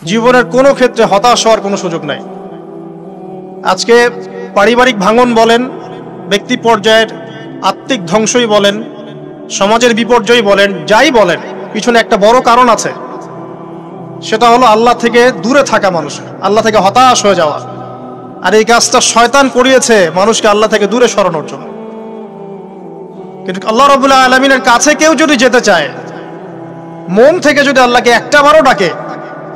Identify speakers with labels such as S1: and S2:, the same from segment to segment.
S1: জীবনের কোনো ক্ষেত্রে হতাশ হওয়ার কোনো সুযোগ নাই। আজকে পারিবারিক ভাঙন বলেন, ব্যক্তি পর্যায়ের আত্মিক ধ্বংসই বলেন, সমাজের বিপর্যয় বলেন, যাই বলেন, পিছনে একটা বড় কারণ আছে। সেটা হলো আল্লাহ থেকে দূরে থাকা মানুষ, আল্লাহ থেকে হতাশ হয়ে যাওয়া। আর এই কাজটা শয়তান করিয়েছে মানুষকে আল্লাহ থেকে দূরে সরানোর জন্য। কিন্তু আল্লাহ রাব্বুল আলামিনের কাছে কেউ যদি যেতে চায়, মন থেকে যদি আল্লাহকে একটা বারও ডাকে,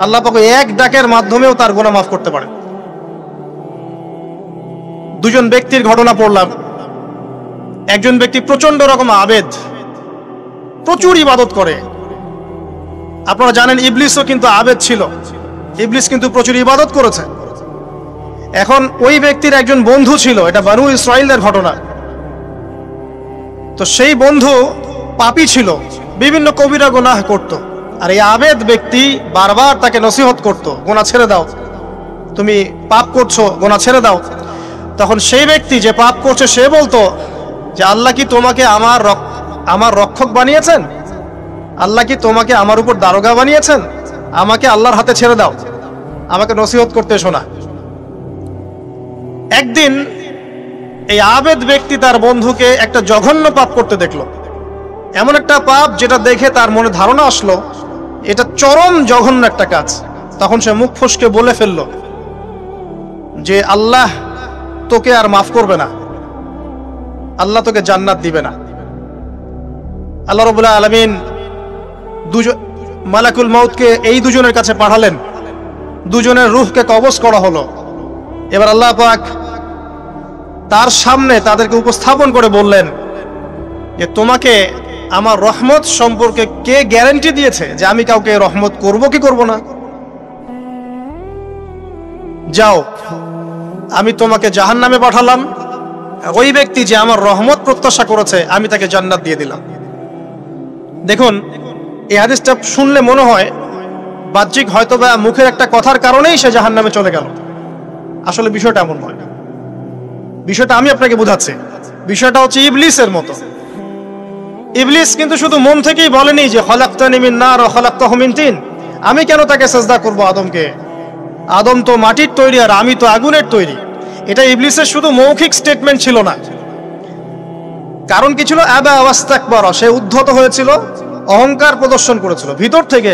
S1: আল্লাহ পাক এক ডাকের মাধ্যমেও তার গুনাহ মাফ করতে পারে। দুজন ব্যক্তির ঘটনা পড়লাম। একজন ব্যক্তি প্রচন্ড রকম আবেদ, প্রচুর ইবাদত করে। আপনারা জানেন ইবলিসও কিন্তু আবেদ ছিল, ইবলিস কিন্তু প্রচুর ইবাদত করেছে। এখন ওই ব্যক্তির একজন বন্ধু ছিল, এটা বানু ইসরাইলদের ঘটনা। তো সেই বন্ধু পাপী ছিল, বিভিন্ন কবিরা গুনাহ করত। আর এই আবেদ ব্যক্তি বারবার তাকে নসিহত করত, গুনাহ ছেড়ে দাও, তুমি পাপ করছো, গুনাহ ছেড়ে দাও। তখন সেই ব্যক্তি যে পাপ করছে সে বলতো যে আল্লাহ কি তোমাকে আমার রক্ষক বানিয়েছেন? আল্লাহ কি তোমাকে আমার উপর দারোগা বানিয়েছেন? আমাকে আল্লাহর হাতে ছেড়ে দাও, আমাকে নসিহত করতে এসো না। একদিন এই আবেদ ব্যক্তি তার বন্ধুকে একটা জঘন্য পাপ করতে দেখলো, এমন একটা পাপ যেটা দেখে তার মনে ধারণা আসলো এটা চরম জঘন্য একটা কাজ। তখন সে মুখ ফসকে বলে ফেললো যে আল্লাহ তোকে আর মাফ করবে না, আল্লাহ তোকে জান্নাত দিবে না। আল্লাহ রাব্বুল আলামিন মালাকুল মউতকে এই দুজনের কাছে পাঠালেন, দুজনের রূহকে কবজ করা হলো। এবার আল্লাহ পাক তার সামনে তাদেরকে উপস্থাপন করে বললেন যে তোমাকে আমার রহমত সম্পর্কে কে গ্যারান্টি দিয়েছে যে আমি কাউকে রহমত করব কি করব না? যাও, আমি তোমাকে জাহান্নামে পাঠালাম, ওই ব্যক্তি যে আমার রহমত প্রত্যাশা করেছে আমি তাকে জান্নাত দিয়ে দিলাম। দেখুন, এই হাদিসটা শুনলে মনে হয় বাহ্যিক হয়তোবা মুখের একটা কথার কারণেই সে জাহান্নামে চলে গেল। আসলে বিষয়টা এমন নয়। বিষয়টা আমি আপনাকে বোঝাচ্ছি। বিষয়টা হচ্ছে ইবলিসের মতো। ইবলিস কিন্তু শুধু মন থেকেই বলেনি যে খলাকতানি মিন নার ওয়া খলাকতাহু মিন তিন, আমি কেন তাকে সিজদা করব আদমকে? আদম তো মাটির তৈরি আর আমি তো আগুনের তৈরি। এটা ইবলিসের শুধু মৌখিক স্টেটমেন্ট ছিল না, কারণ কি ছিল? আবা ওয়াস্তাকবার, সে উদ্ধত হয়েছিল, অহংকার প্রদর্শন করেছিল। ভিতর থেকে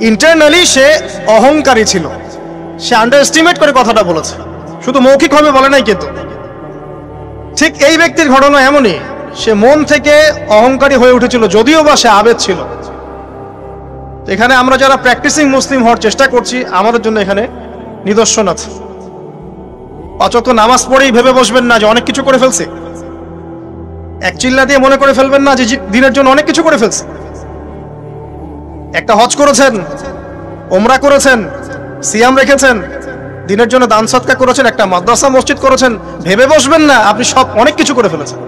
S1: ইন্টারনালি সে অহংকারী ছিল, সে আন্ডারএস্টিমেট করে কথাটা বলেছে, শুধু মৌখিকভাবে বলে নাই। কিন্তু ঠিক এই ব্যক্তির ঘটনা এমনই, সে মন থেকে অহংকারী হয়ে উঠেছিল, যদিও বা সে আবেদ ছিল। এখানে আমরা যারা প্র্যাকটিসিং মুসলিম হওয়ার চেষ্টা করছি, আমাদের জন্য এখানে নিদর্শন আছে। পাঁচ ওয়াক্ত নামাজ পড়েই ভেবে বসবেন না যে অনেক কিছু করে ফেলছে, এক চিল্লা দিয়ে মনে করে ফেলবেন না যে দিনের জন্য অনেক কিছু করে ফেলছে। একটা হজ করেছেন, ওমরা করেছেন, সিয়াম রেখেছেন, দিনের জন্য দান সদকা করেছেন, একটা মাদ্রাসা মসজিদ করেছেন, ভেবে বসবেন না আপনি সব অনেক কিছু করে ফেলেছেন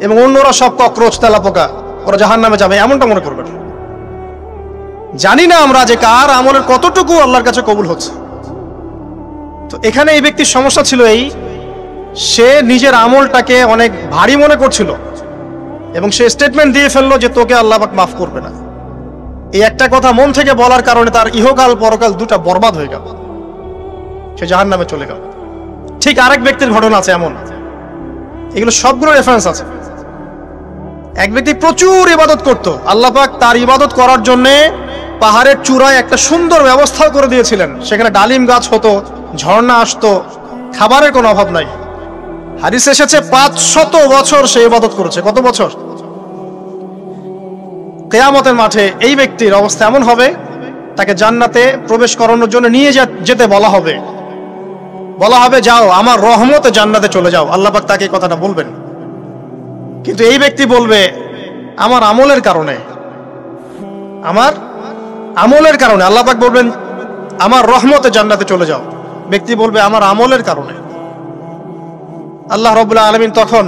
S1: এবং অন্যরা সব ককরোচ তেলাপোকা, ওরা জাহান্নামে যাবে, এমনটা মনে করবেন। জানি না আমরা যে কার আমলের কতটুকু আল্লাহর কাছে কবুল হচ্ছে। তো এখানে এই ব্যক্তির সমস্যা ছিল এই, সে নিজের আমলটাকে অনেক ভারী মনে করছিল এবং সে স্টেটমেন্ট দিয়ে ফেললো যে তোকে আল্লাহ পাক মাফ করবে না। এই একটা কথা মন থেকে বলার কারণে তার ইহকাল পরকাল দুটা বরবাদ হয়ে গেল, সে জাহান্নামে চলে গেল। ঠিক আরেক ব্যক্তির ঘটনা আছে এমন, এগুলো সবগুলো রেফারেন্স আছে। এক ব্যক্তি প্রচুর ইবাদত করত, আল্লাহ পাক তার ইবাদত করার জন্য পাহাড়ের চূড়ায় একটা সুন্দর ব্যবস্থা করে দিয়েছিলেন। সেখানে ডালিম গাছ হতো, ঝর্ণা আসতো, খাবারের কোনো অভাব নাই। হাদিস এসেছে 500 বছর সে ইবাদত করেছে। কত বছর? কিয়ামতের মাঠে এই ব্যক্তির অবস্থা এমন হবে, তাকে জান্নাতে প্রবেশ করানোর জন্য নিয়ে যেতে বলা হবে, যাও আমার রহমতে জান্নাতে চলে যাও। আল্লাহ পাক তাকে এই কথাটা বলবেন, কিন্তু এই ব্যক্তি বলবে আমার আমলের কারণে, আল্লাহ পাক বলবেন আমার রহমতে জান্নাতে চলে যাও। ব্যক্তি বলবে আমার আমলের কারণে। আল্লাহ রাব্বুল আলামিন তখন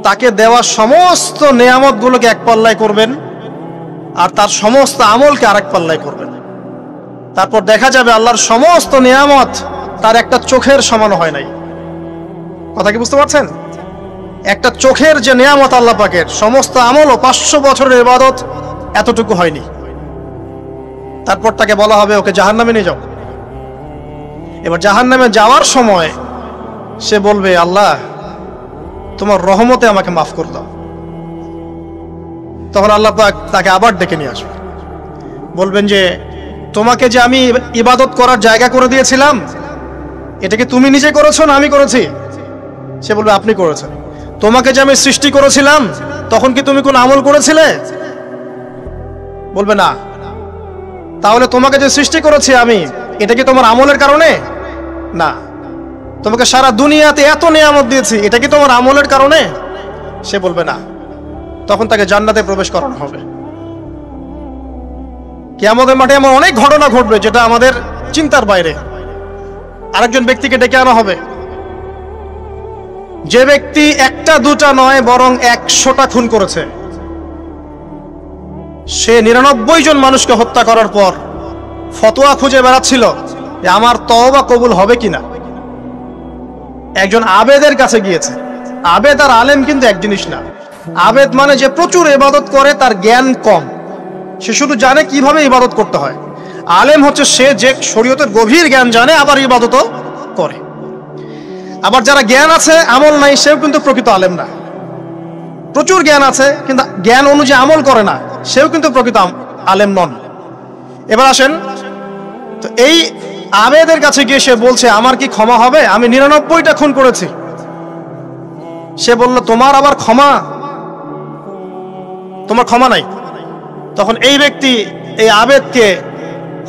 S1: তাকে দেওয়া সমস্ত নেয়ামতগুলোকে এক পাল্লায় করবেন আর তার সমস্ত আমলকে আরেক পাল্লায় করবেন। তারপর দেখা যাবে আল্লাহর সমস্ত নেয়ামত তার একটা চোখের সমান হয় নাই। কথা কি বুঝতে পারছেন? একটা চোখের যে নেয়ামত আল্লাহ পাকের, সমস্ত আমল ও 500 বছরের ইবাদত এতটুকু হয়নি। তারপর তাকে বলা হবে ওকে জাহান্নামে নিয়ে যাও। এবার জাহান্নামে যাওয়ার সময় সে বলবে, আল্লাহ তোমার রহমতে আমাকে মাফ করে দাও। তখন আল্লাহ পাক তাকে আবার ডেকে নিয়ে আসবে, বলবেন যে তোমাকে যে আমি ইবাদত করার জায়গা করে দিয়েছিলাম, এটা কি তুমি নিজে করেছো না আমি করেছি? সে বলবে আপনি করেছেন। তোমাকে যে আমি সৃষ্টি করেছিলাম তখন কি তুমি কোন আমল করেছিলে? বলবে না। তাহলে তোমাকে যে সৃষ্টি করেছি আমি, এটা কি তোমার আমলের কারণে? না। তোমাকে সারা দুনিয়াতে এত নিয়ামত দিয়েছি, এটা কি তোমার আমলের কারণে? সে বলবে না। তখন তাকে জান্নাতে প্রবেশ করানো হবে। কিয়ামতের মাঠে এমন অনেক ঘটনা ঘটবে যেটা আমাদের চিন্তার বাইরে। আরেকজন ব্যক্তিকে ডেকে আনা হবে, যে ব্যক্তি একটা দুটা নয় বরং 100টা খুন করেছে। সে 99 জন মানুষকে হত্যা করার পর ফতোয়া খুঁজে বেড়াচ্ছিল যে আমার তওবা কবুল হবে কিনা। একজন আবেদের কাছে গিয়েছে। আবেদ আর আলেম কিন্তু এক জিনিস না। আবেদ মানে যে প্রচুর ইবাদত করে, তার জ্ঞান কম, সে শুধু জানে কিভাবে ইবাদত করতে হয়। আলেম হচ্ছে সে যে শরীয়তের গভীর জ্ঞান জানে, আবার ইবাদতও করে। আবার যারা জ্ঞান আছে আমল নাই, সেও কিন্তু প্রকৃত আলেম না। প্রচুর জ্ঞান আছে কিন্তু জ্ঞান অনুযায়ী আমল করে না, সেও কিন্তু প্রকৃত আলেম নন। এবার আসেন তো, এই আবেদের কাছে গিয়ে সে বলছে আমার কি ক্ষমা হবে? আমি 99টা খুন করেছি। সে বলল তোমার আবার ক্ষমা? তোমার ক্ষমা নাই। তখন এই ব্যক্তি এই আবেদকে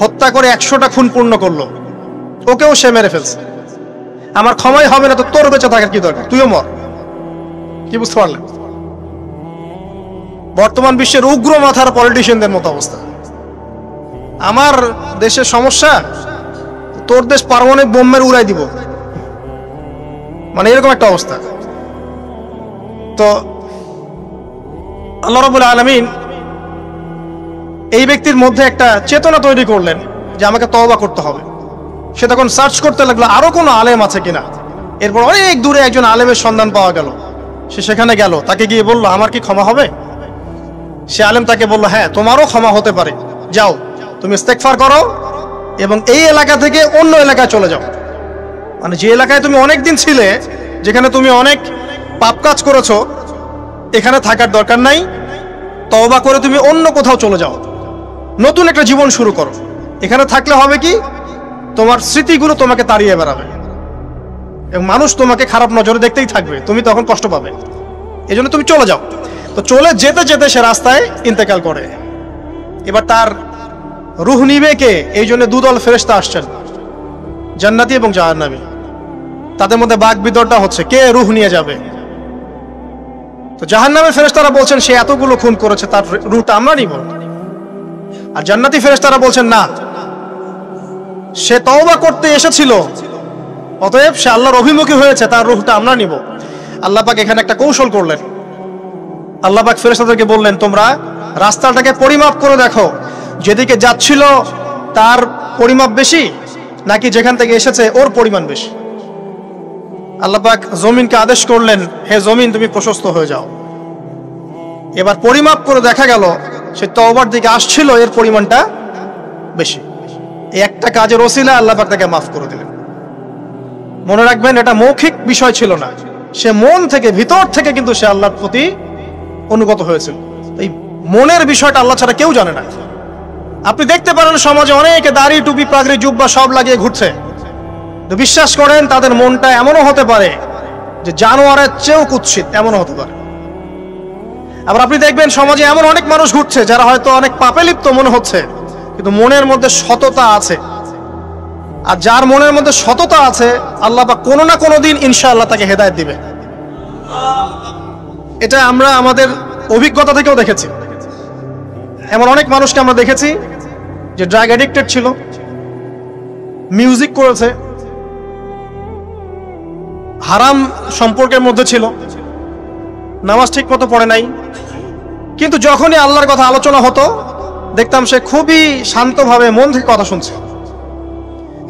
S1: হত্যা করে 100টা খুন পূর্ণ করলো, ওকেও সে মেরে ফেলছে। আমার ক্ষমাই হবে না তো তোর বেঁচে থাকার কি দরকার, তুইও মর। কি বুঝতে পারলেন? বর্তমান বিশ্বের উগ্র মাথার পলিটিশিয়ানদের মতো অবস্থা। আমার দেশের সমস্যা, তোর দেশ পারমাণবিক বোমের উড়াই দিব, মানে এরকম একটা অবস্থা। তো আল্লাহ রাব্বুল আলামিন এই ব্যক্তির মধ্যে একটা চেতনা তৈরি করলেন যে আমাকে তওবা করতে হবে। সে তখন সার্চ করতে লাগলো আরো কোনো আলেম আছে কিনা। এরপর অনেক দূরে একজন আলেমের সন্ধান পাওয়া গেল। সে সেখানে গেল, তাকে গিয়ে বলল আমার কি ক্ষমা হবে? সে আলেম তাকে বলল হ্যাঁ তোমারও ক্ষমা হতে পারে, যাও তুমি ইস্তেগফার করো এবং এই এলাকা থেকে অন্য এলাকায় চলে যাও। মানে যে এলাকায় তুমি অনেক দিন ছিলে, যেখানে তুমি অনেক পাপ কাজ করেছো, এখানে থাকার দরকার নাই। তওবা করে তুমি অন্য কোথাও চলে যাও, নতুন একটা জীবন শুরু করো। এখানে থাকলে হবে কি, তোমার স্মৃতিগুলো তোমাকে তাড়িয়ে বেড়াবে এবং মানুষ তোমাকে খারাপ নজরে দেখতেই থাকবে, তুমি তখন কষ্ট পাবে। এই জন্য তুমি চলে যাও। তো চলে যেতে যেতে সে রাস্তায় ইন্তেকাল করে। এবার তার রূহ নিবে কে? এই জন্য দুদল ফেরেশতা আসছেন, জান্নাতি এবং জাহান্নামী। তাদের মধ্যে বাক বিতণ্ডা হচ্ছে কে রূহ নিয়ে যাবে। তো জাহান্নামের ফেরেশতারা বলছেন সে এতগুলো খুন করেছে, তার রূহটা আমরা নিব। আর জান্নাতি ফেরেশতারা বলছেন না, সে তওবা করতে এসেছিল, অতএব সে আল্লাহর অভিমুখী হয়েছে, তার রূহটা আমরা নিব। আল্লাহ পাক এখানে একটা কৌশল করলেন। আল্লাহ পাক ফেরেশতাদেরকে বললেন তোমরা রাস্তাটাকে পরিমাপ করে দেখো, যেদিকে যাচ্ছিল তার পরিমাপ বেশি নাকি যেখান থেকে এসেছে ওর পরিমাণ বেশি। আল্লাহ পাক জমিনকে আদেশ করলেন হে জমিন তুমি প্রশস্ত হয়ে যাও। এবার পরিমাপ করে দেখা গেল সে তওবার দিকে আসছিল, এর পরিমাণটা বেশি। এই একটা কাজের ওসিলা আল্লাহ পাক তাকে মাফ করে দিলেন। মনে রাখবেন এটা মৌখিক বিষয় ছিল না, সে মন থেকে ভিতর থেকে কিন্তু সে আল্লাহর প্রতি অনুগত হয়েছিল। এই মনের বিষয়টা আল্লাহ ছাড়া কেউ জানে না। আপনি দেখতে পারেন সমাজে অনেকে দাড়ি টুপি পাগড়ি জুব্বা সব লাগিয়ে ঘুরছে, তো বিশ্বাস করেন তাদের মনটা এমনও হতে পারে যে জানোয়ারের চেয়েও কুৎসিত, এমনও হতে পারে। আবার আপনি দেখবেন সমাজে এমন অনেক মানুষ ঘুরছে যারা হয়তো অনেক পাপে লিপ্ত মনে হচ্ছে, কিন্তু মনের মধ্যে সততা আছে। আর যার মনের মধ্যে সততা আছে আল্লাহ পাক কোনো না কোনো দিন ইনশাআল্লাহ তাকে হেদায়েত দিবে। এটা আমরা আমাদের অভিজ্ঞতা থেকেও দেখেছি। এমন অনেক মানুষকে আমরা দেখেছি যে ড্রাগ অ্যাডিক্টেড ছিল, মিউজিক করেছে, হারাম সম্পর্কের মধ্যে ছিল, নামাজ ঠিক মতো পড়ে নাই, কিন্তু যখনই আল্লাহর কথা আলোচনা হতো দেখতাম সে খুবই শান্তভাবে মন থেকে কথা শুনছে।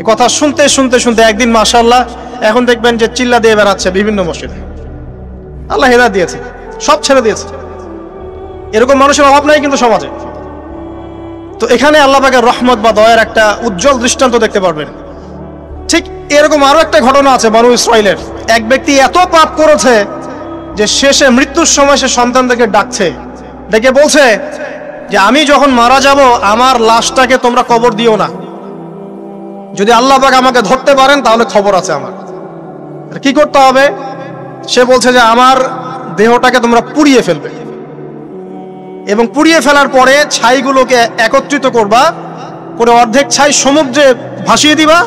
S1: এই কথা শুনতে শুনতে শুনতে একদিন মাশাআল্লাহ এখন দেখবেন যে চিল্লা দিয়ে বেড়াচ্ছে বিভিন্ন মসজিদে। আল্লাহ হেদায়েত দিয়েছে, সব ছেড়ে দিয়েছে। এরকম মানুষের অভাব নাই কিন্তু সমাজে। তো এখানে আল্লাহ পাকের রহমত বা দয়ার একটা উজ্জ্বল দৃষ্টান্ত দেখতে পারবেন। ঠিক এরকম আরো একটা ঘটনা আছে বনু ইসরাইলের। এক ব্যক্তি এত পাপ করেছে যে শেষে মৃত্যুর সময় সে সন্তানদেরকে ডাকছে, ডেকে বলছে যে আমি যখন মারা যাব আমার লাশটাকে তোমরা কবর দিও না, যদি আল্লাহ পাক আমাকে ধরতে পারেন তাহলে খবর আছে আমার। কি করতে হবে? সে বলছে যে আমার দেহটাকে তোমরা পুড়িয়ে ফেলবে এবং পুড়িয়ে ফেলার পরে ছাইগুলোকে একত্রিত করবা, করে অর্ধেক ছাই সমুদ্রে ভাসিয়ে দিবা,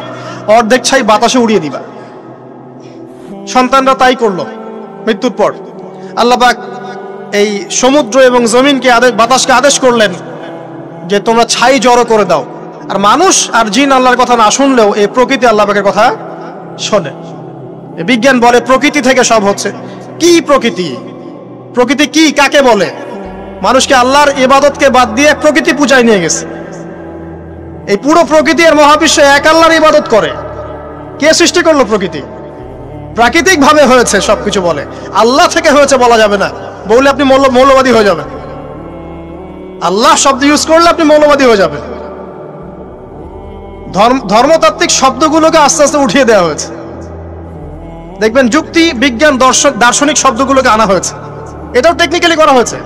S1: অর্ধেক ছাই বাতাসে উড়িয়ে দিবা। সন্তানরা তাই করলো। মৃত্যুর পর আল্লাহ পাক এই সমুদ্র এবং জমিনকে বাতাসকে আদেশ করলেন যে তোমরা ছাই জড়ো করে দাও। আর মানুষ আর জিন আল্লাহর কথা না শুনলেও এই প্রকৃতি আল্লাহ পাকের কথা শোনে। বিজ্ঞান বলে প্রকৃতি থেকে সব হচ্ছে। কি প্রকৃতি? প্রকৃতি কি, কাকে বলে? মানুষকে আল্লাহর ইবাদতকে বাদ দিয়ে প্রকৃতি পূজায় নিয়ে গেছে। এই পুরো প্রকৃতি আর মহাবিশ্ব এক আল্লাহর ইবাদত করে। কে সৃষ্টি করলো প্রকৃতি? প্রাকৃতিক ভাবে হয়েছে সবকিছু বলে, আল্লাহ থেকে হয়েছে বলা যাবে না। বললে আপনি মৌলবাদী হয়ে যাবেন। আল্লাহ শব্দ ইউজ করলে আপনি মৌলবাদী হয়ে যাবেন। ধর্মতাত্ত্বিক শব্দগুলোকে আস্তে আস্তে উঠিয়ে দেওয়া হয়েছে। দেখবেন যুক্তি, বিজ্ঞান, দার্শনিক শব্দগুলোকে আনা হয়েছে। এটাও টেকনিক্যালি করা হয়েছে।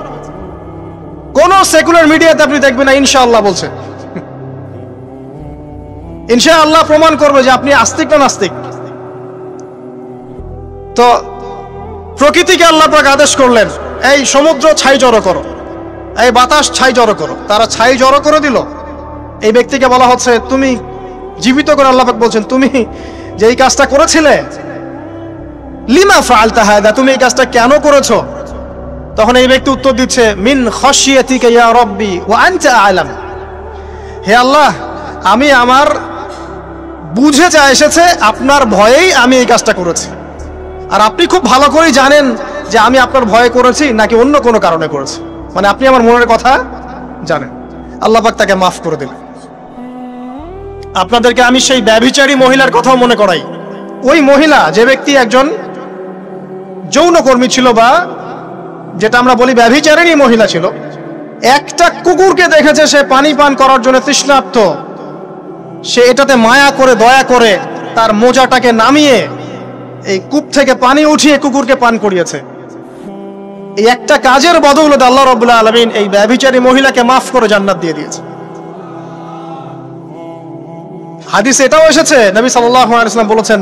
S1: কোন সেকুলার মিডিয়াতে আপনি দেখবেন না ইনশাআল্লাহ বলছে। ইনশাআল্লাহ প্রমাণ করবে যে আপনি আস্তিক না নাস্তিক। তো প্রকৃতিকে আল্লাহ পাক আদেশ করলেন এই সমুদ্র ছাই জড়ো করো, এই বাতাস ছাই জড়ো করো। তারা ছাই জড়ো করে দিল। এই ব্যক্তিকে বলা হচ্ছে তুমি জীবিত করে আল্লাহ পাক বলছেন তুমি যে এই কাজটা করেছিলে, লিমা ফাআলতা হাদা, তুমি এই কাজটা কেন করেছো? তখন এই ব্যক্তি উত্তর দিচ্ছে মিন খাশিয়াতিকা ইয়া রাব্বি ওয়া আনতা আ'লাম। হে আল্লাহ, আমি আমার বুঝে যা এসেছে আপনার ভয়েই আমি এই কাজটা করেছি, আর আপনি খুব ভালো করেই জানেন যে আমি আপনার ভয়ে করেছি নাকি অন্য কোনো কারণে করেছি। মানে আপনি আমার মনের কথা জানেন। আল্লাহ পাক তাকে মাফ করে দিলেন। আপনাদেরকে আমি সেই ব্যভিচারী মহিলার কথাও মনে করাই। ওই মহিলা, যে ব্যক্তি একজন যৌনকর্মী ছিল বা যেটা আমরা বলি ব্যভিচারিণী মহিলা ছিল, একটা কুকুরকে দেখেছে সে পানি পান করার জন্য তৃষ্ণার্ত, সে এটাতে মায়া করে দয়া করে তার মোজাটাকে নামিয়ে এই কূপ থেকে পানি উঠিয়ে কুকুরকে পান করিয়েছে। এই একটা কাজের বদৌলতে আল্লাহ রাব্বুল আলামিন এই ব্যভিচারী মহিলাকে মাফ করে জান্নাত দিয়ে দিয়েছে। হাদিসে এটাও এসেছে, নবী সাল্লাল্লাহু আলাইহি ওয়াসাল্লাম বলেছেন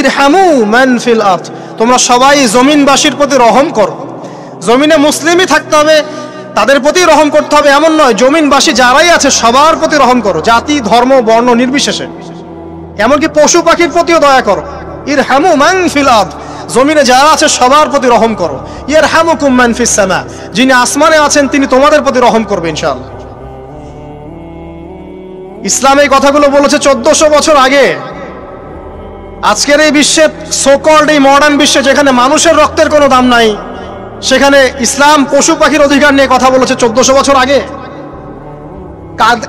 S1: ইরহামু মান ফিল আরদ, তোমরা সবাই জমিনবাসীর প্রতি রহম করো। জমিনে মুসলিমই থাকতে হবে, তাদের প্রতি রহম করতে হবে এমন নয়, জমিনবাসী যারাই আছে সবার প্রতি রহম করো, জাতি ধর্ম বর্ণ নির্বিশেষে। এমনকি পশু পাখির প্রতিও দয়া করো। ইরহামু মান ফিল আরদ, জমিনে যারা আছে সবার প্রতি রহম করো। ইয়ারহামুকুম মান ফিস সামা, যিনি আসমানে আছেন তিনি তোমাদের প্রতি রহম করবে ইনশাআল্লাহ। ইসলাম এই কথাগুলো বলেছে 1400 বছর আগে। আজকের এই বিশ্বে, সোকল্ড এই মডার্ন বিশ্বে যেখানে মানুষের রক্তের কোনো দাম নাই, সেখানে ইসলাম পশু পাখির অধিকার নিয়ে কথা বলেছে 1400 বছর আগে।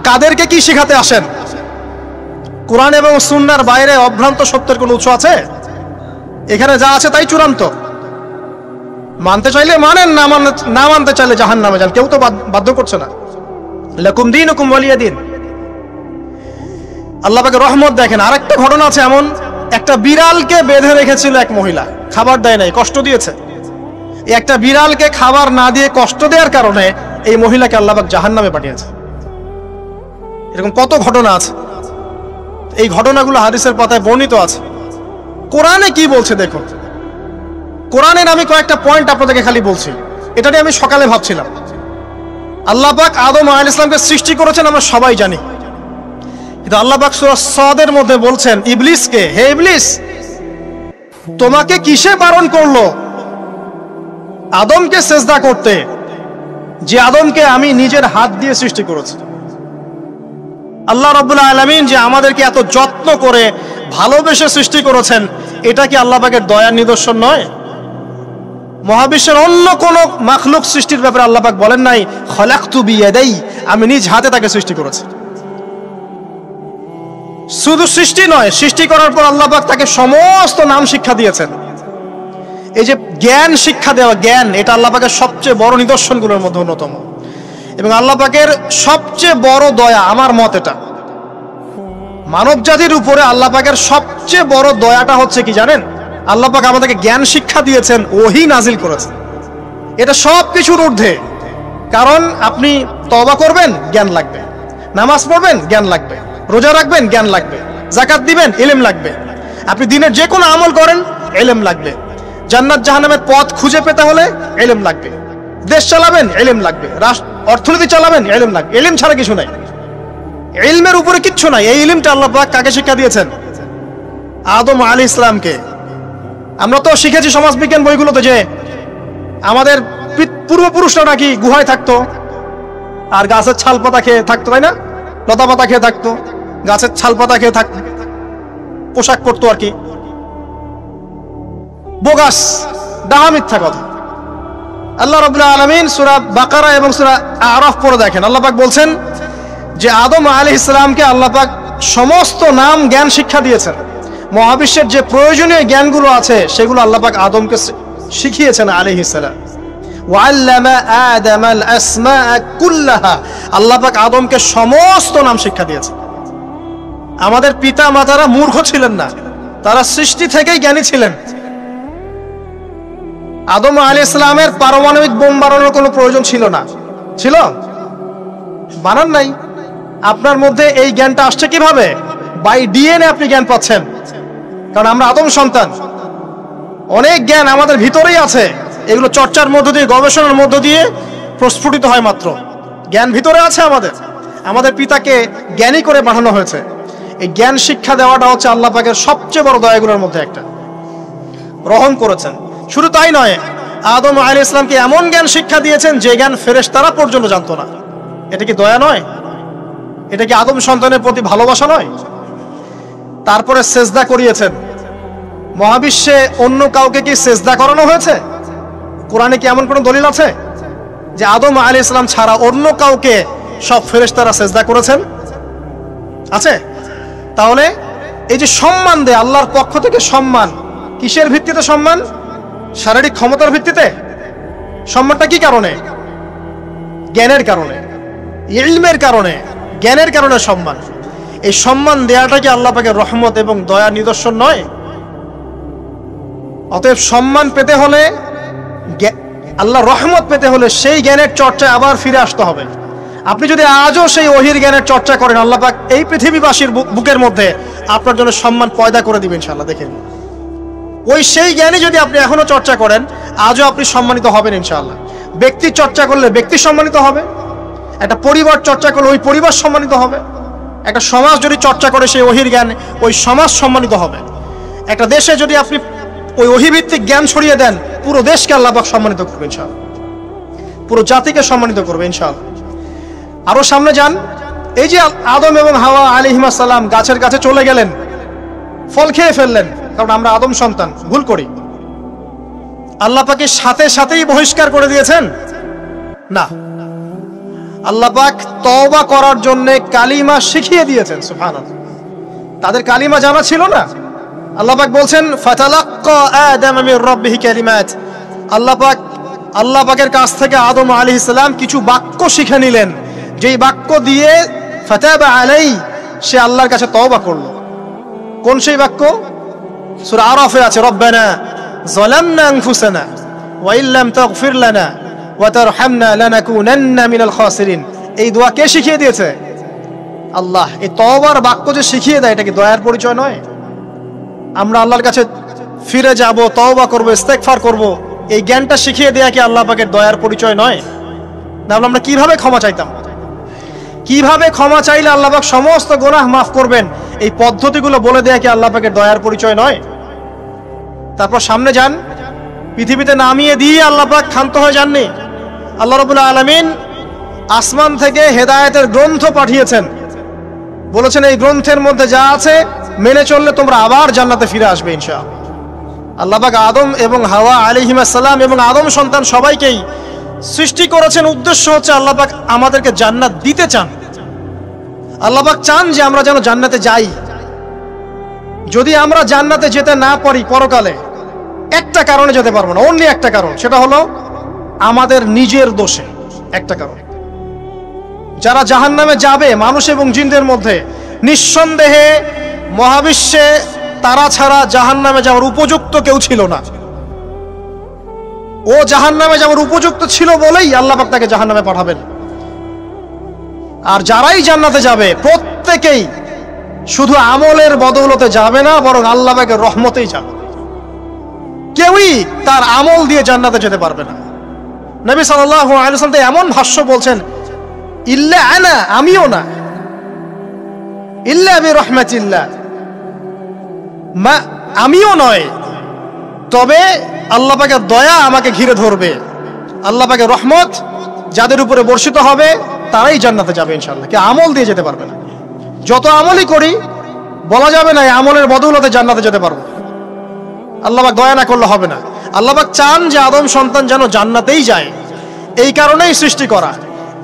S1: কাদেরকে কি শিখাতে আসেন? কোরআন এবং সুন্নাহর বাইরে অভ্রান্ত সত্যের কোনো উৎস আছে? এখানে যা আছে তাই চূড়ান্ত। মানতে চাইলে মানেন, না মানতে চাইলে জাহান্নামে যান, কেউ তো বাধ্য করছে না। লাকুম দীনুকুম ওয়ালিয়া দিন। আল্লাহ পাকের রহমত দেখেন। আরেকটা ঘটনা আছে এমন, একটা বিড়ালকে বেঁধে রেখেছিল এক মহিলা, খাবার দেয় নাই, কষ্ট দিয়েছে। একটা বিড়ালকে খাবার না দিয়ে কষ্ট দেওয়ার কারণে এই মহিলাকে আল্লাহ পাক জাহান্নামে পাঠিয়েছে। এরকম কত ঘটনা আছে। এই ঘটনাগুলো হাদিসের পাতায় বর্ণিত আছে। কোরআনে কি বলছে দেখুন। কোরআনের আমি কয়েকটা পয়েন্ট আপনাদেরকে খালি বলছি, এটা নিয়ে আমি সকালে ভাবছিলাম। আল্লাহ পাক আদম আলাইহিস সালামকে সৃষ্টি করেছেন আমরা সবাই জানি, কিন্তু আল্লাহ পাক সূরা সাদের মধ্যে বলছেন ইবলিসকে, হে ইবলিস, তোমাকে কিসে বারণ করলো আদমকে সেজদা করতে, যে আদমকে আমি নিজের হাত দিয়ে সৃষ্টি করেছি। আল্লাহ রাব্বুল আলামিন যে আমাদেরকে এত যত্ন করে ভালোবেসে সৃষ্টি করেছেন, এটা কি আল্লাহ পাকের দয়ার নিদর্শন নয়? মহাবিশ্বের অন্য কোন মাখলুক সৃষ্টির ব্যাপারে আল্লাহ পাক বলেন নাই খলাকতু বিয়াদাই, আমি নিজ হাতে তাকে সৃষ্টি করেছি। শুধু সৃষ্টি নয়, সৃষ্টি করার পর আল্লাহ পাক তাকে সমস্ত নাম শিক্ষা দিয়েছেন। এই যে জ্ঞান শিক্ষা দেওয়া, জ্ঞান, এটা আল্লাহ পাকের সবচেয়ে বড় নিদর্শনগুলোর মধ্যে অন্যতম। এবং আল্লাহ পাকের সবচেয়ে বড় দয়া, আমার মত এটা, মানব জাতির উপরে আল্লাহ পাকের সবচেয়ে বড় দয়াটা হচ্ছে কি জানেন? আল্লাহ পাক আমাদেরকে জ্ঞান শিক্ষা দিয়েছেন, ওহী নাজিল করেছেন। এটা সব কিছুর ঊর্ধ্বে। কারণ আপনি তওবা করবেন, জ্ঞান লাগবে। নামাজ পড়বেন, জ্ঞান লাগবে। রোজা রাখবেন, জ্ঞান লাগবে। যাকাত দিবেন, ইলম লাগবে। আপনি দিনের যে কোনো আমল করেন, ইলম লাগবে। জান্নাত জাহান্নামের পথ খুঁজে পেতে হলে ইলম লাগবে। দেশ চালাবেন, ইলম লাগবে। অর্থনীতি চালাবেন, ইলম লাগবে। ইলম ছাড়া কিছু নাই, ইলমের উপরে কিচ্ছু নাই। এই ইলমটা আল্লাহ পাক কাকে শিক্ষা দিয়েছেন? আদম আলাইহিস সালামকে। আমরা তো শিখেছি সমাজবিজ্ঞান বইগুলোতে যে আমাদের পূর্বপুরুষরা নাকি গুহায় থাকতো আর গাছের ছাল পাতা খেয়ে থাকতো, তাই না? লতা পাতা খেয়ে থাকতো, গাছের ছাল পাতা খেয়ে থাকতো, পোশাক করতো আর কি। বোগাস, ডাহা, মিথ্যা কথা। আল্লাহ রাব্বুল আলামিন সূরা বাকারা এবং সূরা আরাফ পড়ে দেখেন, আল্লাহ পাক বলছেন যে আদম আলাইহিস সালামকে আল্লাহ পাক সমস্ত নাম জ্ঞান শিক্ষা দিয়েছেন। মহাবিশ্বের যে প্রয়োজনীয় জ্ঞানগুলো আছে সেগুলো আল্লাহ পাক আদমকে শিখিয়েছেন আলাইহিস সালাম। ওয়াল্লামা আদামাল আসমাআ কুল্লাহা, আল্লাহ পাক আদমকে সমস্ত নাম শিক্ষা দিয়েছেন। আমাদের পিতা মাতারা মূর্খ ছিলেন না, তারা সৃষ্টি থেকেই জ্ঞানী ছিলেন। আদম আলাইহিস সালামের পারমাণবিক বোম বানানোর কোনো প্রয়োজন ছিল না। ছিল? বানান নাই। আপনার মধ্যে এই জ্ঞানটা আসছে কিভাবে? বাই ডিএনএ আপনি জ্ঞান পাচ্ছেন, কারণ আমরা আদম সন্তান। অনেক জ্ঞান আমাদের ভিতরেই আছে, এগুলো চর্চার মধ্য দিয়ে, গবেষণার মধ্য দিয়ে প্রস্ফুটিত হয় মাত্র। জ্ঞান ভিতরে আছে আমাদের। আমাদের পিতাকে জ্ঞানী করে পাঠানো হয়েছে। এই জ্ঞান শিক্ষা দেওয়াটা হচ্ছে আল্লাহ পাকের সবচেয়ে বড় দয়াগুলোর মধ্যে একটা। রহম করেছেন। শুধু তাই নয়, আদম আলাইহিস সালামকে এমন জ্ঞান শিক্ষা দিয়েছেন যে জ্ঞান ফেরেশতারা পর্যন্ত জানতো না। এটা কি দয়া নয়? এটা কি আদম সন্তানের প্রতি ভালোবাসা নয়? তারপরে সেজদা করিয়েছেন। মহাবিশ্বে অন্য কাউকে কি সেজদা করানো হয়েছে? কোরআনে কি এমন কোনো দলিল আছে যে আদম আলাইহিস সালাম ছাড়া অন্য কাউকে সব ফেরেশতারা সেজদা করেছেন? আছে? তাহলে এই যে সম্মান দেয় আল্লাহর পক্ষ থেকে, সম্মান কিসের ভিত্তিতে? সম্মান শারীরিক ক্ষমতার ভিত্তিতে? সম্মানটা কি কারণে? জ্ঞানের কারণে, ইলমের কারণে, জ্ঞানের কারণে সম্মান। এই সম্মান দেয়াটা কি আল্লাহ পাকের রহমত এবং দয়া নিদর্শন নয়? অতএব সম্মান পেতে হলে, আল্লাহ রহমত পেতে হলে সেই জ্ঞানের চর্চায় আবার ফিরে আসতে হবে। আপনি যদি আজও সেই ওহীর জ্ঞানের চর্চা করেন, আল্লাহ পাক এই পৃথিবীবাসীর বুকের মধ্যে আপনার জন্য সম্মান পয়দা করে দিবেন ইনশাআল্লাহ। দেখেন, ওই সেই জ্ঞানী যদি আপনি এখনো চর্চা করেন, আজও আপনি সম্মানিত হবেন ইনশাআল্লাহ। ব্যক্তি চর্চা করলে ব্যক্তি সম্মানিত হবে, একটা পরিবার চর্চা করলে ওই পরিবার সম্মানিত হবে, একটা সমাজ যদি চর্চা করে সেই ওহীর জ্ঞান, ওই সমাজ সম্মানিত হবে। একটা দেশে যদি আপনি ওই ওহীভিত্তিক জ্ঞান ছড়িয়ে দেন, পুরো দেশকে আল্লাহ পাক সম্মানিত করবে ইনশাআল্লাহ, পুরো জাতিকে সম্মানিত করবে ইনশাআল্লাহ। আরো সামনে যান, এই যে আদম এবং হাওয়া আলাইহিস সালাম গাছের কাছে চলে গেলেন, ফল খেয়ে ফেললেন, কারণ আমরা আদম সন্তান, ভুল করি। আল্লাহ পাক সাথে সাথেই বহিষ্কার করে দিয়েছেন? না, আল্লাহ পাক তওবা করার জন্য কালিমা শিখিয়ে দিয়েছেন। সুবহানাল্লাহ, তাদের কালিমা জানা ছিল না। আল্লাহ পাক বলছেন ফাতালাক্কা আদম মির রাব্বিহি কালিমাত, আল্লাহ পাকের কাছ থেকে আদম আলাইহিস সালাম কিছু বাক্য শিখে নিলেন, যেই বাক্য দিয়ে ফাতাবা আলাই, সে আল্লাহর কাছে তওবা করলো। কোন সেই বাক্য? সূরা আরাফে আছে, রব্বানা যালামনা আনফুসানা ওয়া ইল্লাম তাগফির লানা ওয়া তারহামনা লানাকুনান্না মিনাল খাসিরিন। এই দোয়া কে শিখিয়ে দিয়েছে? আল্লাহ। এই তওবার বাক্য যে শিখিয়ে দেয়, এটা কি দয়ার পরিচয় নয়? আমরা আল্লাহর কাছে ফিরে যাব, তওবা করব, ইস্তেগফার করব, এই জ্ঞানটা শিখিয়ে দেয়া কি আল্লাহ পাকের দয়ার পরিচয় নয়? তাহলে আমরা কিভাবে ক্ষমা চাইতাম? কিভাবে ক্ষমা চাইলে আল্লাহ পাক সমস্ত গুনাহ মাফ করবেন, এই পদ্ধতিগুলো বলে দেয়া কি আল্লাহ পাকের দয়ার পরিচয় নয়? তারপর সামনে যান, পৃথিবীতে নামিয়ে দিয়ে আল্লাহ পাক ক্ষান্ত হয়ে যাননি। আল্লাহ রাব্বুল আলামিন আসমান থেকে হেদায়েতের গ্রন্থ পাঠিয়েছেন, বলেছেন এই গ্রন্থের মধ্যে যা আছে মেনে চললে তোমরা আবার জান্নাতে ফিরে আসবে ইনশাআল্লাহ। আল্লাহ পাক আদম এবং হাওয়া আলাইহিস সালাম এবং আদম সন্তান সবাইকেই সৃষ্টি করেছেন, উদ্দেশ্য হচ্ছে আল্লাহ পাক আমাদেরকে জান্নাত দিতে চান। আল্লাহ পাক চান যে আমরা যেন জান্নাতে যাই। যদি আমরা জান্নাতে যেতে না পারি পরকালে, একটা কারণে যেতে পারবো না, অনলি একটা কারণ, সেটা হলো আমাদের নিজের দোষে। একটা কারণ, যারা জাহান্নামে যাবে মানুষ এবং জিনদের মধ্যে, নিঃসন্দেহে মহাবিশ্বে তারা ছাড়া জাহান্নামে যাওয়ার উপযুক্ত কেউ ছিল না। ও জাহান্নামে যাওয়ার উপযুক্ত ছিল বলেই আল্লাহ পাক তাকে জাহান্নামে পাঠাবেন। আর যারাই জান্নাতে যাবে প্রত্যেকেই শুধু আমলের বদৌলতে যাবে না, বরং আল্লাহ পাকের রহমতেই যাবে। কেউই তার আমল দিয়ে জান্নাতে যেতে পারবে না। নবী সাল্লাল্লাহু আলাইহি ওয়াসাল্লাম এমন ভাষ্য বলছেন, ইল্লা আনা, আমিও না, ইল্লা বিরহমাতিল্লাহ, আমিও নয়, তবে আল্লাহ পাকের দয়া আমাকে ঘিরে ধরবে, আল্লাহ পাকের রহমত যাদের উপরে বর্ষিত হবে তারাই জান্নাতে যাবে ইনশাআল্লাহ। কে আমল দিয়ে যেতে পারবে না। যত আমলই করি বলা যাবে না এই আমলের বদৌলতে জান্নাতে যেতে পারবো। আল্লাহ পাক দয়া না করলে হবে না। আল্লাহ পাক চান যে আদম সন্তান যেন জান্নাতেই যায়। এই কারণেই সৃষ্টি করা,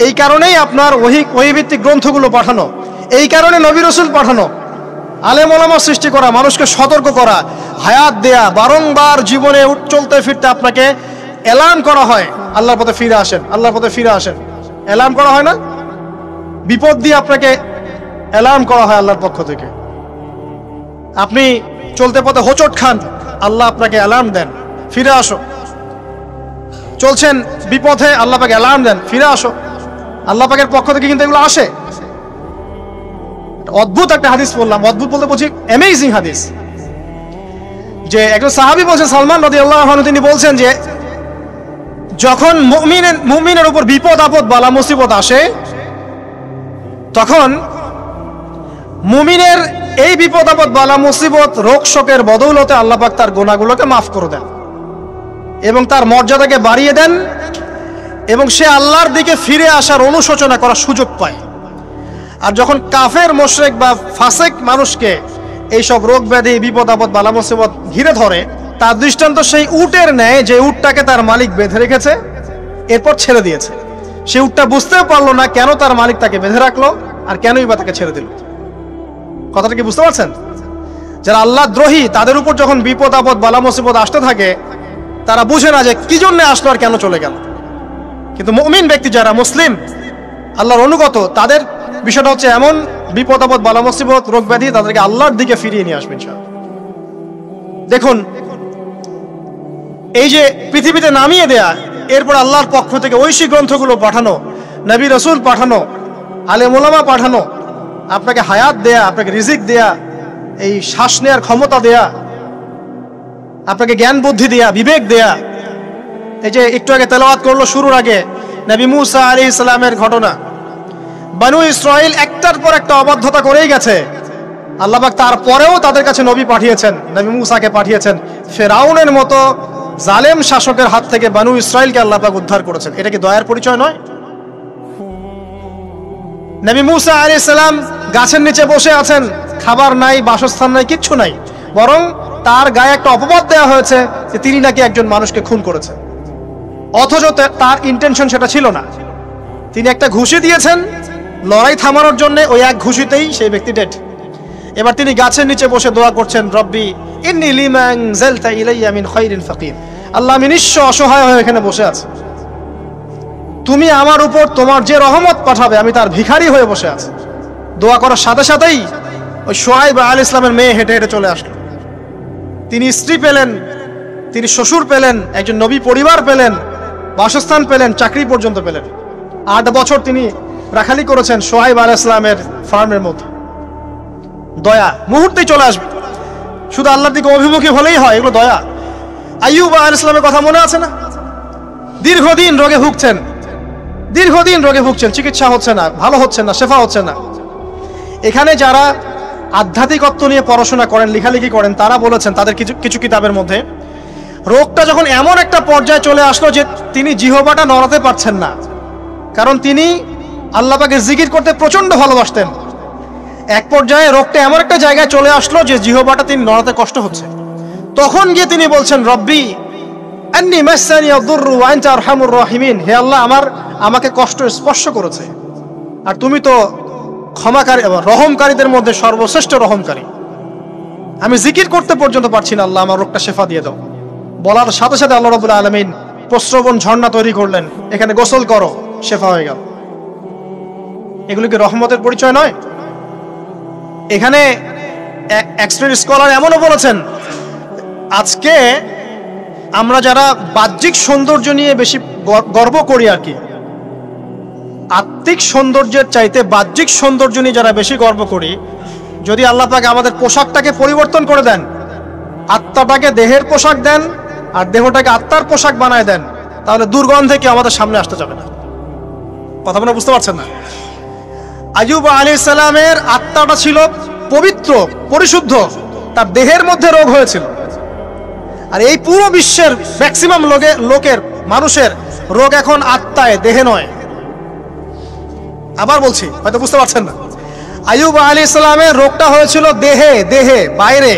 S1: এই কারণেই আপনার ওহীভিত্তিক গ্রন্থগুলো পাঠানো, এই কারণে নবী রাসূল পাঠানো, আলেম ওলামা সৃষ্টি করা, মানুষকে সতর্ক করা, হায়াত দেয়া, বারংবার জীবনে চলতে ফিরতে আপনাকে এলান করা হয় আল্লাহর পথে ফিরে আসেন, আল্লাহর পথে ফিরে আসেন। এলান করা হয় না? বিপদ দিয়ে আপনাকে এলান করা হয় আল্লাহর পক্ষ থেকে। আপনি চলতে পথে হোঁচট খান, আল্লাহ আপনাকে এলান দেন, ফিরে আসো। চলছেন বিপথে, আল্লাহ পাক এলান দেন, ফিরে আসো। আল্লাহ পাকের পক্ষ থেকে কিন্তু এগুলো আসে। অদ্ভুত একটা হাদিস বললাম, অদ্ভুত বলতে বলছি অ্যামেজিং হাদিস, যে একজন সাহাবী বলছেন, সালমান রাদিয়াল্লাহু আনহু, তিনি বলছেন যে যখন মুমিনের উপর বিপদ আপদ বালা মুসিবত আসে, তখন মুমিনের এই বিপদ আপদ বালা মুসিবত রোগ শোকের বদৌলতে আল্লাহ পাক তার গুনাহগুলোকে মাফ করে দেন এবং তার মর্যাদাকে বাড়িয়ে দেন, এবং সে আল্লাহর দিকে ফিরে আসার অনুশোচনা করার সুযোগ পায়। আর যখন কাফের মুশরিক বা ফাসিক মানুষকে এইসব রোগ ব্যাধি বিপদ আপদ বালা মুসিবত ঘিরে ধরে, তার দৃষ্টান্ত সেই উটের ন্যায় যে উটটাকে তার মালিক বেঁধে রেখেছে, এরপর ছেড়ে দিয়েছে। সে উটটা বুঝতেও পারলো না কেন তার মালিক তাকে বেঁধে রাখলো আর কেনই বা তাকে ছেড়ে দিল। কথাটা কি বুঝতে পারছেন? যারা আল্লাহ দ্রোহী তাদের উপর যখন বিপদ আপদ বালা মুসিবত আসতে থাকে, তারা বুঝে না যে কি জন্য আসলো আর কেন চলে গেল। কিন্তু মুমিন ব্যক্তি যারা মুসলিম, আল্লাহর অনুগত, তাদের বিষয়টা হচ্ছে এমন বিপদ আপদ বালা মুসিবত রোগ ব্যাধি তাদেরকে আল্লাহর দিকে ফিরিয়ে নিয়ে আসবে ইনশাআল্লাহ। দেখুন, এই যে পৃথিবীতে নামিয়ে দেয়া, এরপর আল্লাহর পক্ষ থেকে ঐশী গ্রন্থগুলো পাঠানো, নবী রাসূল পাঠানো, আলেম ওলামা পাঠানো, আপনাকে হায়াত দেয়া, আপনাকে রিজিক দেয়া, এই শ্বাস নেওয়ার ক্ষমতা দেয়া, আপনাকে জ্ঞান বুদ্ধি দেয়া, বিবেক দেয়া। এই যে একটু আগে তেলাওয়াত করলো শুরুর আগে নবী মুসা আলাইহিস সালামের ঘটনা, বনু ইসরাইল একটার পর একটা অবাধ্যতা করেই গেছে, আল্লাহ পাক তারপরেও তাদের কাছে নবী পাঠিয়েছেন, নবী মুসাকে পাঠিয়েছেন। ফেরাউনের মতো জালেম শাসকের হাত থেকে বনু ইসরাইলকে আল্লাহ পাক উদ্ধার করেছেন। এটা কি দয়ার পরিচয় নয়? নবী মুসা আলাইহিস সালাম গাছের নিচে বসে আছেন, খাবার নাই, বাসস্থান নাই, কিচ্ছু নাই, বরং তার গায়ে একটা অপবাদ দেওয়া হয়েছে যে তিনি নাকি একজন মানুষকে খুন করেছেন, অথচ তার ইন্টেনশন সেটা ছিল না। তিনি একটা ঘুষি দিয়েছেন লড়াই থামানোর জন্য, ওই এক ঘুষিতেই সেই ব্যক্তি ডেড। এবার তিনি গাছের নিচে বসে দোয়া করছেন, রব্বি ইন্নী লিমা আনজালতা ইলাইয়া মিন খায়রিন ফাকির, আল্লাহ আমি নিঃস্ব অসহায় হয়ে এখানে বসে আছি, তুমি আমার উপর তোমার যে রহমত পাঠাবে আমি তার ভিখারি হয়ে বসে আছি। দোয়া করার সাথে সাথেই ওই শুআয়ব আলাইহিস সালামের মেয়ে হেঁটে হেঁটে চলে আসলো। তিনি স্ত্রী পেলেন, তিনি শ্বশুর পেলেন, একজন নবী পরিবার পেলেন, বাসস্থান পেলেন, চাকরি পর্যন্ত পেলেন। 8 বছর তিনি রাখালি করেছেন শুআয়ব আলাইহিস সালামের ফার্মের মধ্যে। দয়া মুহূর্তেই চলে আসবে, শুধু আল্লাহর দিকে অভিমুখী হলেই হয়, এগুলো দয়া। আইয়ুব আলাইহিস সালামের কথা মনে আছে না? দীর্ঘদিন রোগে ভুগছেন, দীর্ঘদিন রোগে ভুগছেন, চিকিৎসা হচ্ছে না, ভালো হচ্ছে না, শেফা হচ্ছে না। এখানে যারা আধ্যাত্মিকত্ব নিয়ে পড়াশোনা করেন, লেখালেখি করেন, তারা বলেছেন তাদের কিছু কিতাবের মধ্যে, রোগটা যখন এমন একটা পর্যায়ে চলে আসলো যে তিনি জিহ্বাটা নড়াতে পারছেন না, কারণ তিনি আল্লাহ পাকের জিকির করতে প্রচন্ড ভালোবাসতেন। এক পর্যায়ে রোগটা এমন একটা জায়গায় চলে আসলো যে জিহ্বাটা তিনি নড়াতে কষ্ট হচ্ছে। তখন গিয়ে তিনি বলছেন, রব্বি আন্নী মাসসানি আদ-দুররু ওয়া আনতা আরহামুর রাহিমিন, হে আল্লাহ আমাকে কষ্ট স্পর্শ করেছে, আর তুমি তো ক্ষমাকারী এবং রহমকারীদের মধ্যে সর্বশ্রেষ্ঠ রহমকারী। আমি জিকির করতে পর্যন্ত পারছি না, আল্লাহ আমার রোগটা শেফা দিয়ে দাও। বলার সাথে সাথে আল্লাহ রাব্বুল আলামিন প্রস্রবণ ঝর্ণা তৈরি করলেন, এখানে গোসল করো, শেফা হয়ে গেল। এগুলো কি রহমতের পরিচয় নয়? এখানে এক শ্রেণীর স্কলার এমনও বলেছেন, আজকে আমরা যারা বাহ্যিক সৌন্দর্য নিয়ে বেশি গর্ব করি আর কি, আত্মিক সৌন্দর্যের চাইতে বাহ্যিক সৌন্দর্য নিয়ে যারা বেশি গর্ব করি, যদি আল্লাহ পাক আমাদের পোশাকটাকে পরিবর্তন করে দেন, আত্মাটাকে দেহের পোশাক দেন আর দেহটাকে আত্মার পোশাক বানায় দেন, তাহলে দুর্গন্ধে কি আমাদের সামনে আসতে যাবে না। কথা মনে বুঝতে পারছেন না? আইয়ুব আলাইহিস সালামের আত্মাটা ছিল পবিত্র, পরিশুদ্ধ, তার দেহের মধ্যে রোগ হয়েছিল। আর এই পুরো বিশ্বের ম্যাক্সিমাম লোকের মানুষের রোগ এখন আত্মায়, দেহে নয়। আবার বলছি, হয়তো বুঝতে পারছেন না। আইয়ুব আলাইহিস সালামের রোগটা হয়েছিল দেহে, বাইরে।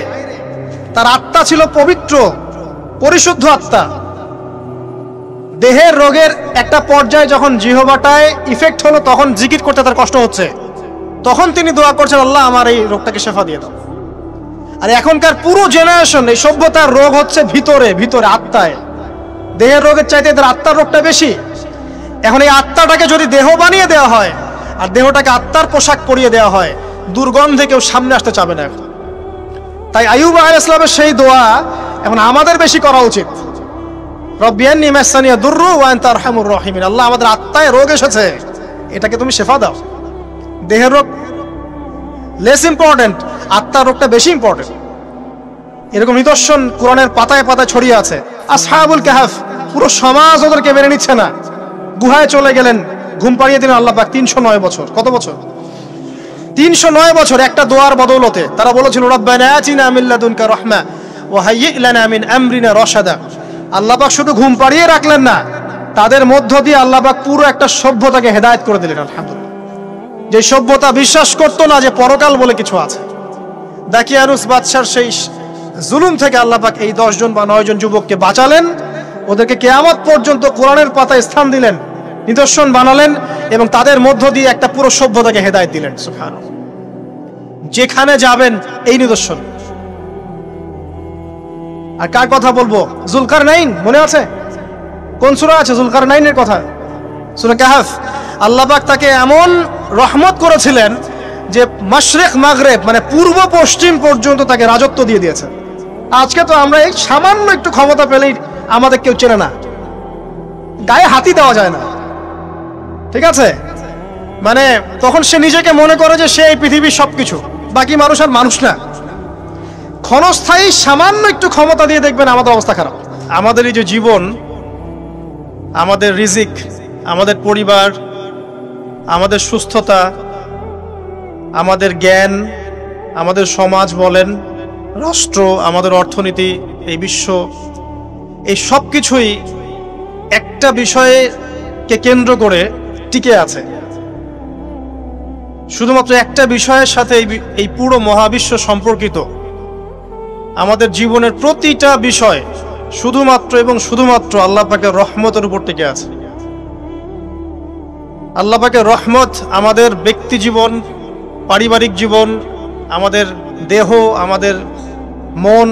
S1: তার আত্মা ছিল পবিত্র, পরিশুদ্ধ আত্মা। দেহের রোগের একটা পর্যায়ে যখন জিহ্বাটায় ইফেক্ট হলো, তখন জিকির করতে তার কষ্ট হচ্ছে, তখন তিনি দোয়া করছেন, আল্লাহ আমার এই রোগটাকে শেফা দিয়ে দাও। আর এখনকার পুরো জেনারেশন, এই সভ্যতার রোগ হচ্ছে ভিতরে, আত্মায়। দেহের রোগের চাইতে এদের আত্মার রোগটা বেশি। এখন এই আত্মাটাকে যদি দেহ বানিয়ে দেওয়া হয় আর দেহটাকে আত্মার পোশাক পরিয়ে দেওয়া হয়, দুর্গন্ধে কেউ সামনে আসতে চাবে না। তাই আইয়ুব আলাইহিস সালামের সেই দোয়া এখন আমাদের বেশি করা উচিত। রব্বি আন্নী মাসানিয়া দুররু ওয়া আনতা আরহামুর রাহিমিন। আল্লাহ, আমাদের আত্মায় রোগ এসেছে, এটাকে তুমি শেফা দাও। দেহের রোগ লেস ইম্পর্টেন্ট, আত্মার রোগটা বেশি ইম্পর্টেন্ট। এরকম নিদর্শন কোরআনের পাতায় পাতায় ছড়িয়ে আছে। আসহাবুল কাহফ, পুরো সমাজ ওদেরকে মেনে নিচ্ছে না, গুহায় চলে গেলেন, ঘুম পাড়িয়ে দিলেন আল্লাহ পাক। 309 বছর। কত বছর? 309 বছর একটা দোয়ার বদৌলতে। তারা বলেছিল, রব্বানা আতিনা মিন লাদুনকা রাহমা ওয়া হাইয়্যি লানা মিন আমরিনা রাশাদা। আল্লাহ পাক শুধু ঘুম পাড়িয়ে রাখলেন না, তাদের মধ্য দিয়ে আল্লাহ পাক পুরো একটা সভ্যতাকে হেদায়েত করে দিলেন। আলহামদুলিল্লাহ। যে সভ্যতা বিশ্বাস করতো না যে পরকাল বলে কিছু আছে, দাকিয়ানুস বাদশার সেই জুলুম থেকে আল্লাহ পাক এই 10 জন বা 9 জন যুবককে বাঁচালেন, ওদেরকে কিয়ামত পর্যন্ত কোরআনের পাতায় স্থান দিলেন, নিদর্শন বানালেন এবং তাদের মধ্য দিয়ে একটা পুরো সভ্যতাকে হেদায়েত দিলেন। সুবহানাল্লাহ। যেখানে যাবেন এই নিদর্শন। আর কার কথা বলবো? যুলকারনাইন, মনে আছে? কোন সূরা আছে যুলকারনাইনের কথা? সূরা কাহফ। আল্লাহ পাক তাকে এমন রহমত করেছিলেন যে মাশরিক মাগরিব, মানে পূর্ব পশ্চিম পর্যন্ত তাকে রাজত্ব দিয়ে দিয়েছে। আজকে তো আমরা এই সামান্য একটু ক্ষমতা পেলেই আমাদের কেউ চেনে না, গায়ে হাতি দেওয়া যায় না। ঠিক আছে? মানে তখন সে নিজেকে মনে করে যে সে এই পৃথিবীর সবকিছু, বাকি মানুষ আর মানুষ না। ক্ষণস্থায়ী সামান্য একটু ক্ষমতা দিয়ে দেখবেন আমাদের অবস্থা খারাপ। আমাদের এই যে জীবন, আমাদের রিজিক, আমাদের পরিবার, আমাদের সুস্থতা, আমাদের জ্ঞান, আমাদের সমাজ বলেন, রাষ্ট্র, আমাদের অর্থনীতি, এই বিশ্ব, এই সব কিছুই একটা বিষয়কে কেন্দ্র করে টিকে আছে। শুধুমাত্র একটা বিষয়ের সাথে এই পুরো মহাবিশ্ব সম্পর্কিত। আমাদের জীবনের প্রতিটা বিষয় শুধুমাত্র এবং শুধুমাত্র আল্লাহ পাকের রহমতের উপর টিকে আছে। আল্লাহ পাকের রহমত আমাদের ব্যক্তি জীবন, পারিবারিক জীবন, আমাদের দেহ, আমাদের মন,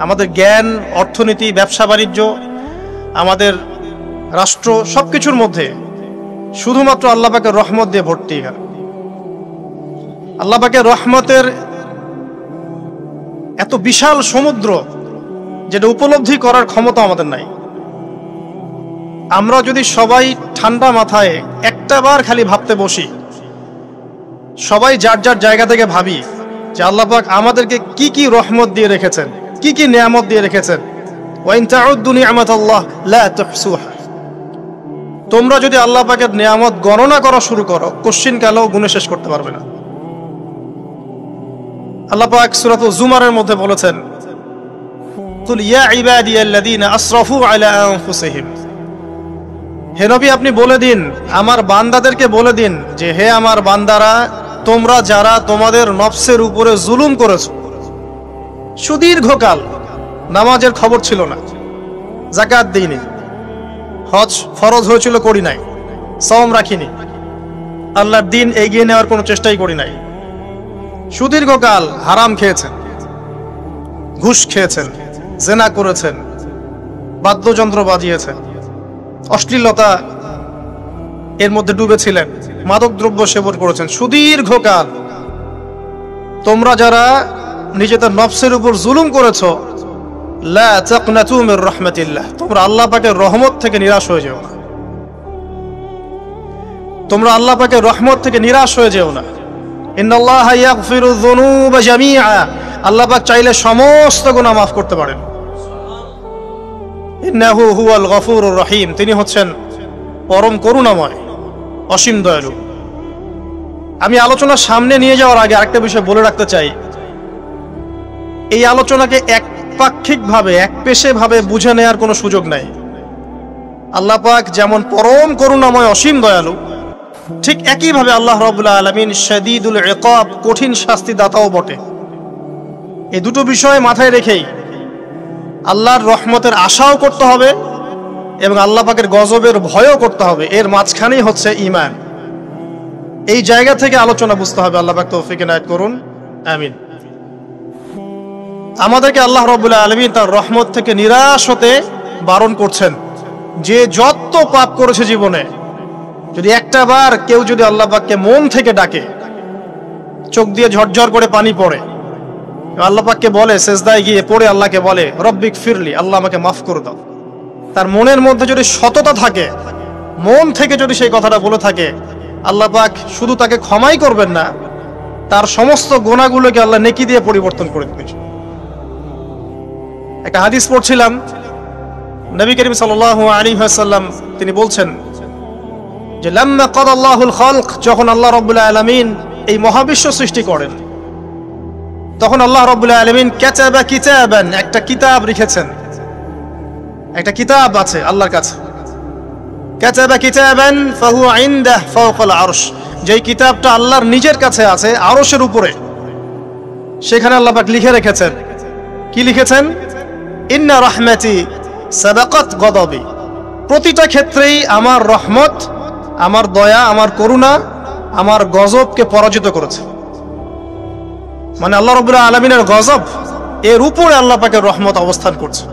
S1: আমাদের জ্ঞান, অর্থনীতি, ব্যবসা বাণিজ্য, আমাদের রাষ্ট্র, সবকিছুর মধ্যে শুধুমাত্র আল্লাহ পাকের রহমত দিয়ে ভর্তি। আল্লাহ পাকের রহমতের এত বিশাল সমুদ্র, যেটা উপলব্ধি করার ক্ষমতা আমাদের নাই। আমরা যদি সবাই ঠান্ডা মাথায় একটা বার খালি ভাবতে বসি, সবাই যার যার জায়গা থেকে ভাবি যে আল্লাহ পাক আমাদেরকে কি কি রহমত দিয়ে রেখেছেন, কি কি নিয়ামত দিয়ে রেখেছেন। ওয়া ইন তাউদ্দু নি'মাতাল্লাহ লা তুহসুহা। তোমরা যদি আল্লাহ পাকের নিয়ামত গণনা করা শুরু করো, কোশ্চিনকালেও গুণে শেষ করতে পারবে না। আল্লাহ পাক সূরাতুল জুমারের মধ্যে বলেছেন, কুল ইয়া ইবাদিয়াল্লাযীনা আসরাফু আলা আনফুসিহিম। হে নবী, আপনি বলে দিন, আমার বান্দাদেরকে বলে দিন যে হে আমার বান্দারা, তোমরা যারা তোমাদের নফসের উপরে জুলুম করেছো, সুদীর্ঘকাল নামাজের খবর ছিল না, যাকাত দিইনি, হজ ফরজ হয়েছিল করি নাই, সওম রাখিনি, আল্লাহর দিন এগিয়ে নেওয়ার কোনো চেষ্টাই করি নাই, সুদীর্ঘকাল হারাম খেয়েছেন, ঘুষ খেয়েছেন, জেনা করেছেন, বাদ্যযন্ত্র বাজিয়েছেন, অশ্লীলতা এর মধ্যে ডুবেছিলেন, মাদকদ্রব্য সেবন করেছেন সুদীর্ঘকাল। তোমরা যারা নিজেদের নফসের উপর জুলুম করেছো, লা তাকনাতু মির রাহমাতিল্লাহ, তোমরা আল্লাহ পাকের রহমত থেকে নিরাশ হয়ে যেও না। তোমরা আল্লাহ পাকের রহমত থেকে নিরাশ হয়ে যেও না। ইন্নাল্লাহা ইয়াগফিরু যুনুবা জামিআ, আল্লাহ পাক চাইলে সমস্ত গুনাহ মাফ করতে পারেন। ইন্নাহু হুয়াল গফুরুর রহিম, তিনি হচ্ছেন পরম করুণাময়, অসীম দয়ালু। আমি আলোচনা সামনে নিয়ে যাওয়ার আগে আরেকটা বিষয় বলে রাখতে চাই। এই আলোচনাকে একপাক্ষিকভাবে একপেশেভাবে বুঝে নেওয়ার কোনো সুযোগ নাই। আল্লাহ পাক যেমন পরম করুণাময় অসীম দয়ালু, ঠিক একইভাবে আল্লাহ রাব্বুল আলামিন শাদীদুল ইকাব, কঠিন শাস্তি দাতাও বটে। এই দুটো বিষয় মাথায় রেখেই আল্লাহর রহমতের আশাও করতে হবে এবং আল্লাহ পাকের গজবের ভয়ও করতে হবে। এর মাঝখানেই হচ্ছে ঈমান। এই জায়গা থেকে আলোচনা বুঝতে হবে। আল্লাহ পাক তৌফিক এনায়েত করুন, আমিন। আমাদেরকে আল্লাহ রাব্বুল আলামিন তার রহমত থেকে নিরাশ হতে বারণ করছেন। যে যত পাপ করেছে জীবনে, যদি একটা বার কেউ যদি আল্লাহ পাককে মন থেকে ডাকে, চোখ দিয়ে ঝরঝর করে পানি পড়ে, আল্লাহ পাককে বলে, সেজদায় গিয়ে পড়ে আল্লাহকে বলে রব্বিক ফিরলি, আল্লাহ আমাকে মাফ করে দাও, তার মনের মধ্যে যদি সততা থাকে, মন থেকে যদি সেই কথাটা বলে থাকে, আল্লাহ পাক শুধু তাকে ক্ষমাই করবেন না, তার সমস্ত গুনাহগুলোকে আল্লাহ নেকি দিয়ে পরিবর্তন করে দেবেন। একটা হাদিস পড়ছিলাম, নবী করিম সাল্লাল্লাহু আলাইহি ওয়াসাল্লাম তিনি বলছেন যে লাম্মা কাদাল্লাহুল খালক, যখন আল্লাহ রাব্বুল আলামিন এই মহাবিশ্ব সৃষ্টি করেন, তখন আল্লাহ রাব্বুল আলামিন কাতাবা কিতাবান, একটা কিতাব লিখেছেন। একটা কিতাব আছে আল্লাহর কাছে, কাতাবা কিতাবান ফাহুয়া ইনদাহ ফাওকাল আরশ, যেই কিতাবটা আল্লাহর নিজের কাছে আছে আরশের উপরে। সেখানে আল্লাহ পাক লিখে রেখেছেন, কি লিখেছেন? ইন্না রাহমাতি সাবাকাত গদাবি, প্রতিটা ক্ষেত্রেই আমার রহমত, আমার দয়া, আমার করুণা আমার গজবকে পরাজিত করেছে। মানে আল্লাহ রাব্বুল আলামিনের গজব, এর উপরে আল্লাহ পাকের রহমত অবস্থান করছে।